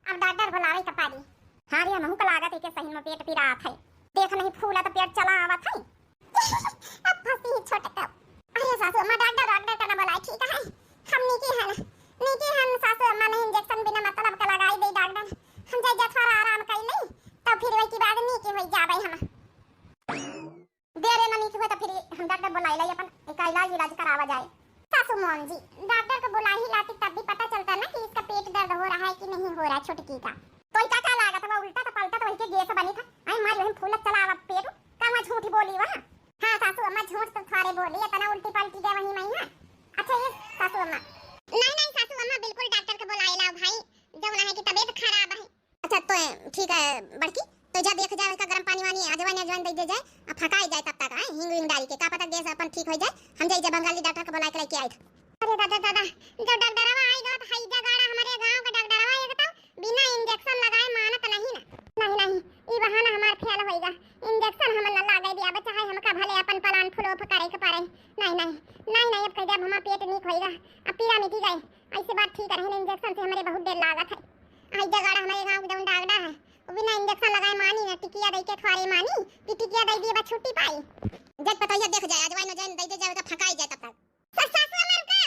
अब डॉक्टर बुलावे का पारी। हाँ रे हमहू का लागत है कि सही में पेट पीड़ात है। देख नहीं फूला तो पेट चला आवत है। अब फंसी छोटे तब। अरे सासू अम्मा डॉक्टर का ना बुलाए ठीक है। हम नीचे है हम सासू अम्मा ने इंजेक्शन बिना मतलब का लगाई दे डॉक्टर। हम जाए थोड़ा आराम कर ले तब फिर वही की बाद नीचे हो जावे हम। देरे ना नीचे हो तो फिर हम डॉक्टर बुलाई ले अपन एक इलाज करावा जाए। सासू मोम जी डॉक्टर को बुला ही लाती तब भी पता चलता ना कि इसका पेट दर्द हो रहा है कि नहीं हो रहा है छोटकी का। तो क्या लागत है उल्टा तो पलटा तो वही के गैस बनी था। आई मार वही फूल चला आवा पेट का मैं झूठ बोली वहां। हां सासू अम्मा झूठ तो थारे बोली इतना उल्टी पलटी गए वही मैं। अच्छा ये सासू अम्मा नहीं सासू अम्मा बिल्कुल डॉक्टर को बुलाए लाओ भाई जब ना है कि तबीयत खराब है। अच्छा तो ठीक है बड़की तो जा देख जाए का गर्म पानी वानी अजवाइन दे जाए और फकाई जाए तब तक हिंग डाल के का पता गैस अपन ठीक हो जाए। हम जाए जब बंगाली डॉक्टर को बुला के लेके आए थे। अरे दादा जब डॉक्टरवा आएगा तो हई जगाड़ा हमारे गांव का डॉक्टरवा आएगा तो बिना इंजेक्शन लगाए मानत नहीं ना। नहीं ई बहाना हमार फेल होएगा। इंजेक्शन हम ना लगाए दिया बच्चा है हमका भले अपन प्लान फुलो करे के पारे। नहीं अब कह हमारा पेट नीक होएगा अब पीड़ा मिट गए ऐसे बात ठीक रहे इंजेक्शन से हमारे बहुत देर लागत है। हई जगाड़ा हमारे गांव का डॉक्टर है वो बिना इंजेक्शन लगाए मानी ना टिकिया दे के थोड़ी मानी कि टिकिया दे दिए बस छुट्टी पाई। जब पता ये देख जाए अजवाइन दे जाए तो फकाई जाए तब तक। सासू अम्मा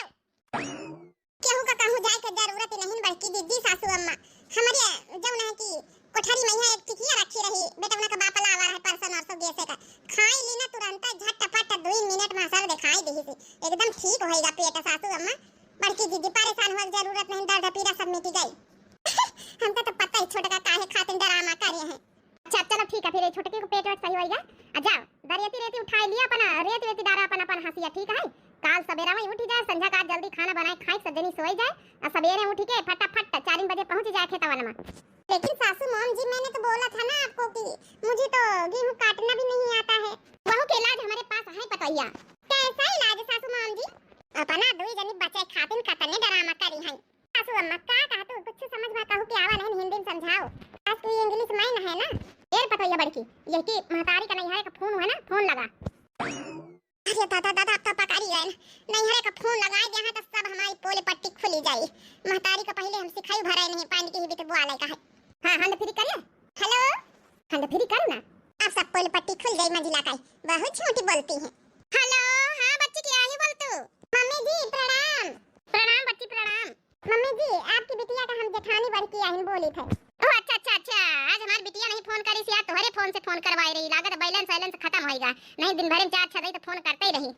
केहू का कहूं जाए के जरूरत नहीं बल्कि दीदी सासू अम्मा हमारे जौन है कि कोठरी में है एक टिकिया रखी रही बेटा का बाप लावा है परसन और सब जैसे का खाई ली ना तुरंत झटपट 2 मिनट में सब दिखाई दी थी एकदम ठीक होएगा पेट सासू अम्मा। बल्कि दीदी परेशान हो जरूरत नहीं दर्द पीड़ा सब मिट गई। हमका तो पता है छोटा का काहे खातिर ड्रामा करे हैं। अच्छा चलो ठीक है फिर छोटे को पेट सही होएगा। आ जाओ दरियती उठाई लिया अपन रेती डारा अपन हंसिया ठीक है। काल सवेरा में उठ जाए संध्या का जल्दी खाना बनाए खाए सजनी सोई जाए और सवेरे उठ के फटाफट 4 बजे पहुंच जाए खेतवन में। लेकिन सासू मॉम जी मैंने तो बोला था ना आपको कि मुझे तो गेहूं काटना भी नहीं आता है। वह के इलाज हमारे पास है पतैया। कैसा इलाज सासू मॉम जी? अपना 2 जनी बच्चे खातिन कतने ड्रामा करी है। सासू अम्मा का कहतो कुछ समझ में कहू कि आवा नहीं हिंदी में समझाओ। आज तू इंग्लिश में है ना देर पतैया बड़की ये कि महतारी का नहीं है का फोन है ना फोन लगा। अरे दादा आप तो पकड़ी गए नहीं हरे का फोन लगाए जहां तक सब हमारी पोले पट्टी खुली जाए। महतारी का पहले हम सिखाई भराए नहीं पानी की भी तो बुआ का है। हां हंड फ्री करिए हेलो हंड फ्री करो ना आप सब पोले पट्टी खुल गई मंजिला का बहुत छोटी बोलती है। हेलो हां बच्ची क्या ही बोल तू? मम्मी जी प्रणाम बच्ची प्रणाम। मम्मी जी आपकी बिटिया का हम जेठानी बड़की आहिन बोली थे। ओह अच्छा आज हमारी बिटिया नहीं फोन करी सिया तुम्हारे फोन से फोन करवाई रही लागत बैलेंस खत्म होएगा नहीं दिन भर में 4 6 तो फोन करते ही रही।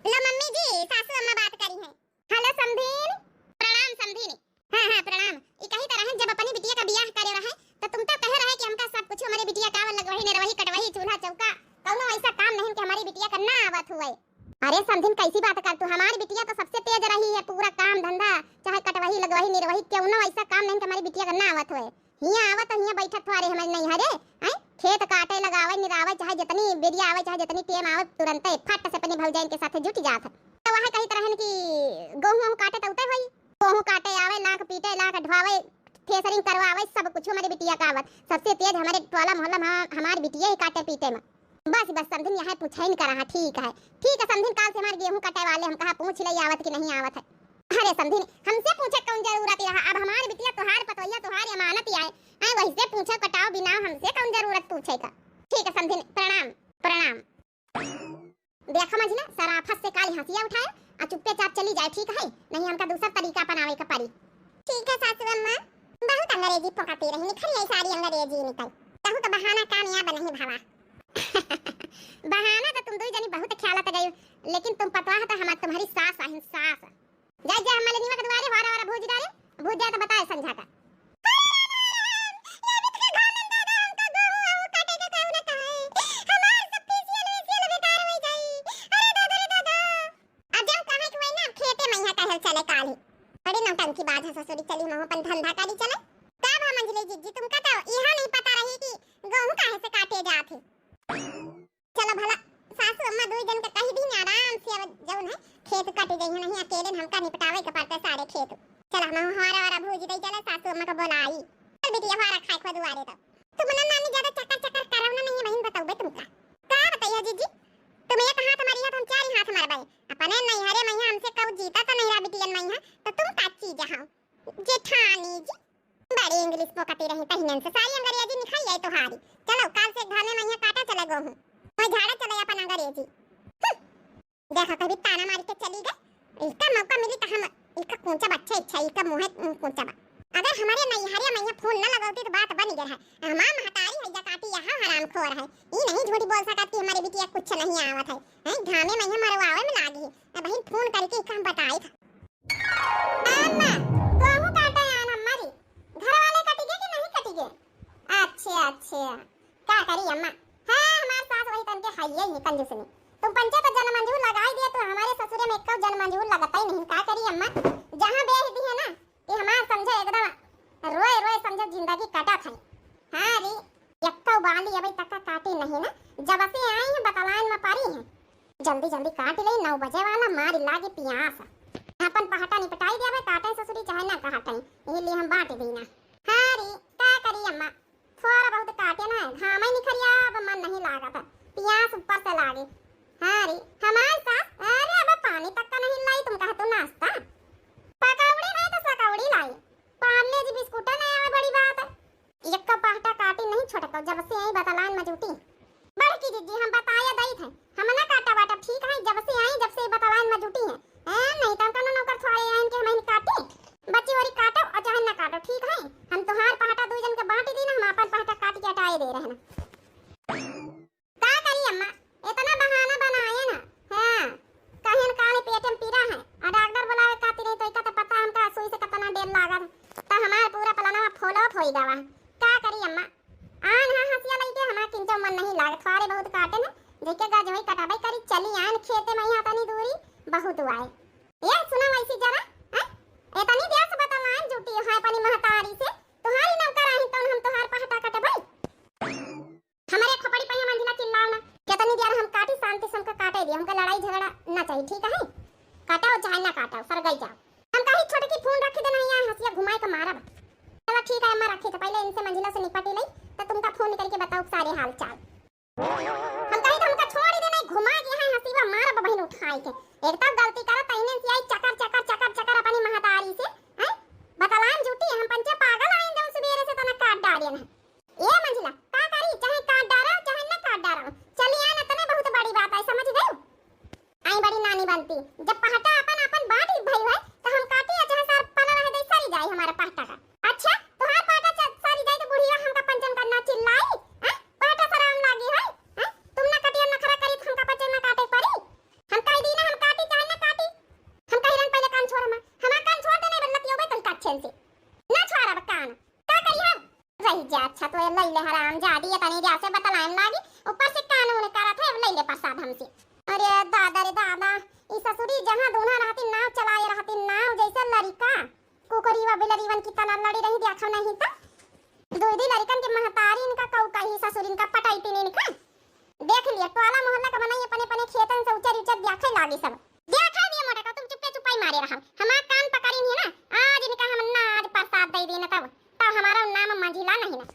लो मम्मी जी सासू अम्मा बात करी है। हेलो समधीन प्रणाम समधीन। हां प्रणाम ई कही तरह जब अपनी बिटिया का ब्याह करे रहे तो तुम तो कह रहे कि हमका सब कुछ हमारी बिटिया का लगवही नरवही कटवही चूल्हा चौका कौनो ऐसा काम नहीं कि हमारी बिटिया का ना आवत हुए। अरे समधीन कैसी बात कर तू हमारी बिटिया तो सबसे तेज रही है पूरा काम धंधा चाहे कटवही लगवही निर्वही क्यों ऐसा काम नहीं कि हमारी बिटिया का ना आवत हुए। हिया आवत हिया बैठत थारे हमारे नहीं हरे हैं खेत काटे लगावे निरावे चाहे जितनी बेरिया आवे चाहे जितनी टेम आवे तुरंत फट से अपने भौजाइन के साथ जुट जात। तो वहां कही तरह कि गेहूं काटे तो उते होई गेहूं काटे आवे लाख पीटे लाख ढवावे थ्रेसरिंग करवावे सब कुछ हमारी बिटिया का आवत सबसे तेज हमारे टोला मोहल्ला में हमारी बिटिया ही काटे पीटे में। बस समझिन यहाँ पूछा ही करा ठीक है समझिन काल से हमारे गेहूं कटे वाले हम कहा पूछ ले आवत कि नहीं आवत है। अरे समझिन हमसे पूछे कौन जरूरत रहा अब हमारी बिटिया तोहार पतोहिया तोहार अमानत ही आए वही से पूछे कटाओ बिना हमसे कौन जरूरत पूछे का। ठीक है समझिन प्रणाम। देखो मझिला सराफत से काली हंसिया उठाए और चुपके चाप चली जाए ठीक है नहीं हमका दूसरा तरीका अपनावे का पड़ी। ठीक है सासू अम्मा बहुत अंग्रेजी पकाती रही निखरी सारी अंग्रेजी निकल कहूं तो बहाना कामयाब नहीं भावा। बहाना तो तुम 2 जनी बहुत ख्यालत गई लेकिन तुम पतवा तो हमारी तुम्हारी सास आहिन सास जा हमारे नीवा के द्वारे वारा भूज जाए तो बताए समझा का। चले काल बड़ी नौटंकी बात है ससुरी चली महो पन धंधा करी चले का भा मंजली जीजी तुमका तो यहां नहीं पता रही कि गेहूं काहे से काटे जात है। चलो भला सासू अम्मा 2 जन का कहीं भी आराम से जौन है खेत काटे गई नहीं अकेले हमका निपटावे के पड़ता सारे खेत। चला हम हमारा भूज दे चला सासू अम्मा का बुलाई चल बिटिया हमारा खाए खो दुआरे तो तुम ना नानी ज्यादा चक्कर करावना नहीं है बहन बताओ बे तुमका का बताइए जीजी तुम एक हाथ हमारी हाथ हम 4 हाथ हमारे भाई अपने नहीं हरे मैया हमसे कब जीता तो नहीं रा बिटियन मैया तो तुम का चीज हां जेठानी जी बड़ी इंग्लिश पोकती रही तहिनन से सारी अंग्रेजी निखाई आई तोहारी। चलो काल से घर में मैया काटा चले गो हूं, मैं झाड़ा चले अपन अंग्रेजी। देखा कभी ताना मार के चली गई, इसका मौका मिली तो हम इसका कोंचा बच्चा इच्छा इसका मुंह कोंचा बा। अगर हमारे नैहरिया मैया फोन न लगाती तो बात बन गया है। हमार महतारी हैजा काटी यहाँ हरामखोर है, ई नहीं झूठी बोल सकती हमारी बिटिया कुछ नहीं आवत है। हैं घामे मैया मरवावे में लागी है, बहन फोन करके इसका हम बताई था। अम्मा कहूं काटा यान हमारी घर वाले कटिगे कि नहीं कटिगे? अच्छा क्या करी अम्मा? हां हमार सास वही तन के हाइये ही कंजूस ने। तुम पंचे पर जन्म मंजूर लगाई दिया तो हमारे ससुरे में एक जन्म मंजूर लगता ही नहीं। क्या करी अम्मा? जहां बेच दी है ना कि हमार समझे एकदम रोए समझो जिंदगी कटा खाई। हां रे यक्का बाली अबे तक काटी नहीं ना, जब से आई है बतलान में पारी है। जल्दी काट ले, 9 बजे वाला मार लागे पियास। अपन पहाटा निपटाई देवे काटे ससुरी चाहे ना काटे, इसलिए हम बांट देना। हां रे क्या करी अम्मा? थोड़ा बहुत काटे ना, घाम ही निखरिया अब मन नहीं लागा था, पियास ऊपर से लागे। हां रे हमारे साथ अरे अब पानी तक का नहीं लाई, तुम कहतो नाश्ता पकौड़ी नहीं तो सकौड़ी लाई, पार्ले जी बिस्कुट नहीं आवे बड़ी बात है। एक का पहाटा काटी नहीं छोड़को, जब से आई बतलान में जुटी बड़की जीजी हम बताया दई थे, हम ना काटा बाटा ठीक है। जब से बतलान में जुटी है नहीं तो कनो नौकर थोड़े आइन के हम काटे बच्ची वाली काटो और चाहे ना काटो ठीक है। हम तोहार पहाटा दो जन के बांट दी ना, हम अपन पहाटा काट के हटाए दे रहे ना। का करी अम्मा इतना बहाना बनाए ना। हां कहीं काले पेट में पीरा है और डॉक्टर बुलावे काती नहीं तो इका तो पता हमका सुई से कितना देर लागत तो हमार पूरा प्लानवा फॉलोअप होई जावा। का करी अम्मा आन हां हंसिया लई के हमार किंचो मन नहीं लागत, थोड़े बहुत काटे ना देखे गा जोई कटाबाई करी चली आन खेते में यहाँ तनी दूरी बहुत आए। ये सुना वैसी जरा एतनी देर से बतलान जुटी है अपनी महतारी से, तुम्हारी नौकर आई तो हम तुम्हार पहाटा कटबई। हमारे खपड़ी पे मंजिला चिल्लाओ ना, कितनी देर हम काटी शांति से हमका काटे दिए, हमका लड़ाई झगड़ा ना चाहिए ठीक है। काटाओ चाहे ना काटाओ सर गई जाओ, हम कहीं छोटे की फोन रख देना यहाँ हंसिया घुमाए के मारब। चलो ठीक है अम्मा रखी तो पहले इनसे मंजिला से निपटी लई तो तुमका फोन करके बताओ सारे हाल चाल। हम कहीं तो हमका छोड़ देना घुमा के यहाँ हंसीवा मारब बहन उठाई के, एक तो गलती करा तइने से आई चकर अपनी महतारी से हैं बतलान झूठी हम पंचे पागल आइन जाऊं सुबेरे से तना काट डाले ना। ए मंजिला का करी चाहे काट डारो चाहे ना काट डारो चली आना तने बहुत बड़ी बात है समझ गए। आई बड़ी नानी बनती जब पहाटा अपन बाटी भई है तो हम काटी चाहे सार पना रह दे सारी जाए हमारे पहाटा का। अच्छा तोहार पहाटा सारी जाए तो बुढ़िया हमका पंचन करना चिल्लाई हैं पहाटा सराम लागी है हैं तुम ना कटिया ना खरा करी हमका पंचन ना काटे पड़ी। हम कह दी ना हम काटी चाहे ना काटी, हम कहिरन पहले कान छोड़ हमार कान छोड़ देने बदला पियोबे तन काछन से ना छोड़ा कान का करी हम रही जा। अच्छा तो लई ले हराम जादी ये तनी जा से बतलान लागी ऊपर से कानून करा था लई ले प्रसाद हमसे। अरे दादा रे दादा ई ससुरी जहां दोना रहती नाव चलाए रहती नाव जैसे लड़का कुकरीवा बिलरीवन की तना लड़ी रही देखा नहीं तो दूधी लड़कन के महतारी इनका कौ कही ससुरिन का पटाईती नहीं इनका देख लिया टोला मोहल्ला का बनाई अपने खेतन से उचर देखे लागी सब देखा दिए मोटा का तुम चुपके चुपाई मारे रहा हमार कान पकड़ी नहीं है ना आज इनका हम ना आज प्रसाद दे देना तब हमारा नाम मंजिला नहीं ना।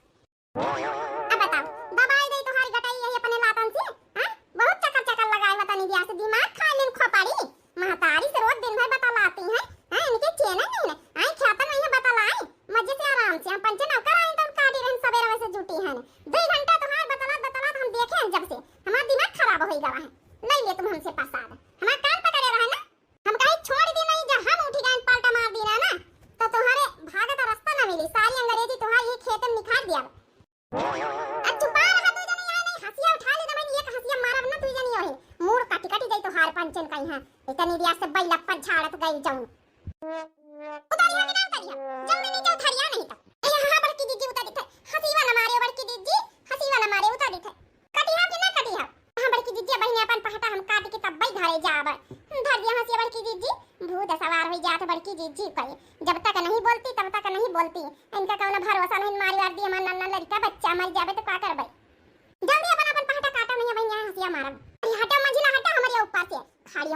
अब बताओ दबाई दे तुम्हारी गटाई यही अपने लातन से हां बहुत चक्कर लगाए बतानी दिया से दिमाग खा लेन खोपड़ी महतारी से रोज दिन भर बतलाती है हां इनके चेना नहीं ना आई खाता नहीं है बतलाई मजे से आराम से हम पंचन नौकर आई तो काटी रहन सवेरे वैसे जुटी है 2 घंटा तुम्हार बतला हम देखे जब से हमारा दिमाग खराब हो गया है। नहीं ले तुम हमसे प्रसाद हमार कान पकड़े रहे ना हम कहीं छोड़ दी नहीं जब हम उठी गए पलटा मार दी ना तो तुम्हारे भागे का रास्ता ना मिली सारी अंग्रेजी तुम्हारी ये खेत में निखार दिया। अब चुपा रहा तू जनी आई नहीं हंसिया उठा ले मैंने एक हंसिया मारब ना तू जनी ओही मूड काटी जाई तो हार पंचन कहीं हां इतनी दिया से बैला पर झाड़त गई जाऊं उतारिया में ना उतारिया जल्दी नीचे उतारिया नहीं तो यहां बड़की दीदी उतारी थे हंसीवा ना मारे बड़की दीदी हंसीवा ना मारे उतारी थे कटिया कि ना कटिया हां बड़की दीदी बहिनी अपन पहाटा हम काट के तब भाई घरे जाब धर दिया हंसिया बड़की दीदी भूत सवार हो जात बड़की दीदी कहे जब तक नहीं बोलती तब तक नहीं बोलती इनका कौन भरोसा नहीं मारी वार दी हमार नन्ना लड़का बच्चा मर जाबे तो का करबे जल्दी अपन पहाटा काटा नहीं बहिनी हंसिया मारब हटा मंजिला हटा हमारे ऊपर से खाड़ी